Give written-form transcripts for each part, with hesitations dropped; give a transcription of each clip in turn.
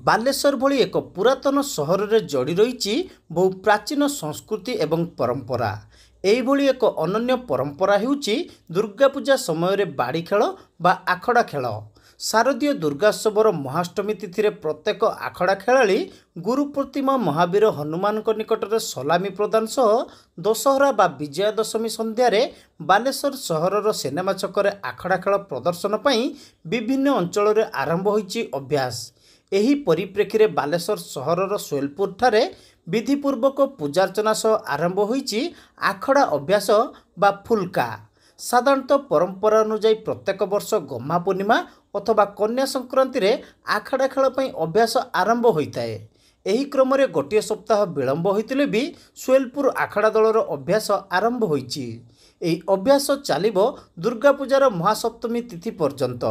ବାଲେଶ୍ୱର ଭଳି ଏକ ପୁରାତନ ସହରରେ ଯୋଡ଼ି ରହିଛି ବହୁ ପ୍ରାଚୀନ ସଂସ୍କୃତି ଏବଂ ପରମ୍ପରା। ଏହିଭଳି ଏକ ଅନନ୍ୟ ପରମ୍ପରା ହେଉଛି ଦୁର୍ଗାପୂଜା ସମୟରେ ବାଡ଼ି ଖେଳ ବା ଆଖଡ଼ା ଖେଳ। ଶାରଦୀୟ ଦୁର୍ଗୋତ୍ସବର ମହାଷ୍ଟମୀ ତିଥିରେ ପ୍ରତ୍ୟେକ ଆଖଡ଼ା ଖେଳାଳି ଗୁରୁ ପ୍ରତିମା ମହାବୀର ହନୁମାନଙ୍କ ନିକଟରେ ସଲାମି ପ୍ରଦାନ ସହ ଦଶହରା ବା ବିଜୟା ଦଶମୀ ସନ୍ଧ୍ୟାରେ ବାଲେଶ୍ୱର ସହରର ସିନେମା ଛକରେ ଆଖଡ଼ା ଖେଳ ପ୍ରଦର୍ଶନ ପାଇଁ ବିଭିନ୍ନ ଅଞ୍ଚଳରେ ଆରମ୍ଭ ହୋଇଛି ଅଭ୍ୟାସ। ଏହି ପରିପ୍ରେକ୍ଷୀରେ ବାଲେଶ୍ୱର ସହରର ଶୋଇଲପୁରଠାରେ ବିଧିପୂର୍ବକ ପୂଜାର୍ଚ୍ଚନା ସହ ଆରମ୍ଭ ହୋଇଛି ଆଖଡ଼ା ଅଭ୍ୟାସ ବା ଫୁଲକା। ସାଧାରଣତଃ ପରମ୍ପରା ଅନୁଯାୟୀ ପ୍ରତ୍ୟେକ ବର୍ଷ ଗହ୍ମା ପୂର୍ଣ୍ଣିମା ଅଥବା କନ୍ୟା ସଂକ୍ରାନ୍ତିରେ ଆଖଡ଼ା ଖେଳ ପାଇଁ ଅଭ୍ୟାସ ଆରମ୍ଭ ହୋଇଥାଏ। ଏହି କ୍ରମରେ ଗୋଟିଏ ସପ୍ତାହ ବିଳମ୍ବ ହୋଇଥିଲେ ବି ଶୋଇଲପୁର ଆଖଡ଼ା ଦଳର ଅଭ୍ୟାସ ଆରମ୍ଭ ହୋଇଛି। ଏହି ଅଭ୍ୟାସ ଚାଲିବ ଦୁର୍ଗାପୂଜାର ମହାସପ୍ତମୀ ତିଥି ପର୍ଯ୍ୟନ୍ତ।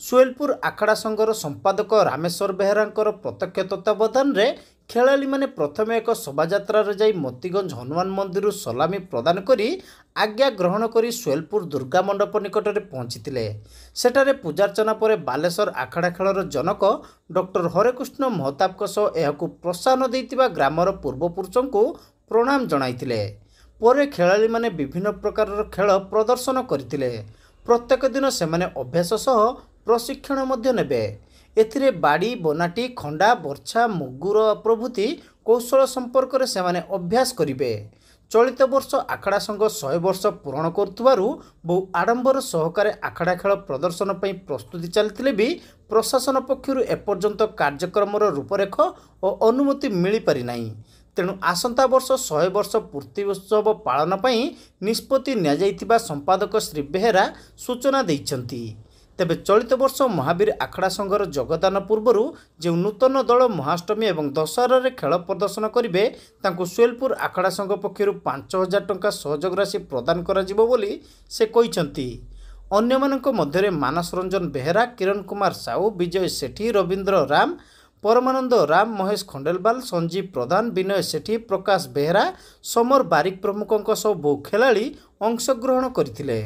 ଶୋଇଲପୁର ଆଖଡ଼ା ସଂଘର ସମ୍ପାଦକ ରାମେଶ୍ୱର ବେହେରାଙ୍କର ପ୍ରତ୍ୟକ୍ଷ ତତ୍ତ୍ୱାବଧାନରେ ଖେଳାଳିମାନେ ପ୍ରଥମେ ଏକ ଶୋଭାଯାତ୍ରାରେ ଯାଇ ମୋତିଗଞ୍ଜ ହନୁମାନ ମନ୍ଦିରରୁ ସଲାମି ପ୍ରଦାନ କରି ଆଜ୍ଞା ଗ୍ରହଣ କରି ଶୋଇଲପୁର ଦୁର୍ଗା ମଣ୍ଡପ ନିକଟରେ ପହଞ୍ଚିଥିଲେ। ସେଠାରେ ପୂଜାର୍ଚ୍ଚନା ପରେ ବାଲେଶ୍ୱର ଆଖଡ଼ା ଖେଳର ଜନକ ଡକ୍ଟର ହରେକୃଷ୍ଣ ମହତାବଙ୍କ ସହ ଏହାକୁ ପ୍ରୋତ୍ସାହନ ଦେଇଥିବା ଗ୍ରାମର ପୂର୍ବପୁରୁଷଙ୍କୁ ପ୍ରଣାମ ଜଣାଇଥିଲେ। ପରେ ଖେଳାଳିମାନେ ବିଭିନ୍ନ ପ୍ରକାରର ଖେଳ ପ୍ରଦର୍ଶନ କରିଥିଲେ। ପ୍ରତ୍ୟେକ ଦିନ ସେମାନେ ଅଭ୍ୟାସ ସହ ପ୍ରଶିକ୍ଷଣ ମଧ୍ୟ ନେବେ। ଏଥିରେ ବାଡ଼ି ବନାଟି ଖଣ୍ଡା ବର୍ଚ୍ଛା ମୁଗୁର ପ୍ରଭୃତି କୌଶଳ ସମ୍ପର୍କରେ ସେମାନେ ଅଭ୍ୟାସ କରିବେ। ଚଳିତ ବର୍ଷ ଆଖଡ଼ା ସଂଘ 100 ବର୍ଷ ପୂରଣ କରୁଥିବାରୁ ବହୁ ଆଡ଼ମ୍ବର ସହକାରେ ଆଖଡ଼ା ଖେଳ ପ୍ରଦର୍ଶନ ପାଇଁ ପ୍ରସ୍ତୁତି ଚାଲିଥିଲେ ବି ପ୍ରଶାସନ ପକ୍ଷରୁ ଏପର୍ଯ୍ୟନ୍ତ କାର୍ଯ୍ୟକ୍ରମର ରୂପରେଖ ଓ ଅନୁମତି ମିଳିପାରିନାହିଁ। ତେଣୁ ଆସନ୍ତା ବର୍ଷ 100 ବର୍ଷ ପୂର୍ତ୍ତି ଉତ୍ସବ ପାଳନ ପାଇଁ ନିଷ୍ପତ୍ତି ନିଆଯାଇଥିବା ସମ୍ପାଦକ ଶ୍ରୀ ବେହେରା ସୂଚନା ଦେଇଛନ୍ତି। ତେବେ ଚଳିତ ବର୍ଷ ମହାବୀର ଆଖଡ଼ା ସଂଘର ଯୋଗଦାନ ପୂର୍ବରୁ ଯେଉଁ ନୂତନ ଦଳ ମହାଷ୍ଟମୀ ଏବଂ ଦଶହରାରେ ଖେଳ ପ୍ରଦର୍ଶନ କରିବେ ତାଙ୍କୁ ଶୋଇଲପୁର ଆଖଡ଼ା ସଂଘ ପକ୍ଷରୁ 5,000 ଟଙ୍କା ସହଯୋଗ ରାଶି ପ୍ରଦାନ କରାଯିବ ବୋଲି ସେ କହିଛନ୍ତି। ଅନ୍ୟମାନଙ୍କ ମଧ୍ୟରେ ମାନସ ରଞ୍ଜନ ବେହେରା, କିରଣ କୁମାର ସାହୁ, ବିଜୟ ସେଠୀ, ରବୀନ୍ଦ୍ର ରାମ, ପରମାନନ୍ଦ ରାମ, ମହେଶ ଖଣ୍ଡେଲବାଲ, ସଞ୍ଜୀବ ପ୍ରଧାନ, ବିନୟ ସେଠୀ, ପ୍ରକାଶ ବେହେରା, ସମର ବାରିକ ପ୍ରମୁଖଙ୍କ ସହ ବହୁ ଖେଳାଳି ଅଂଶଗ୍ରହଣ କରିଥିଲେ।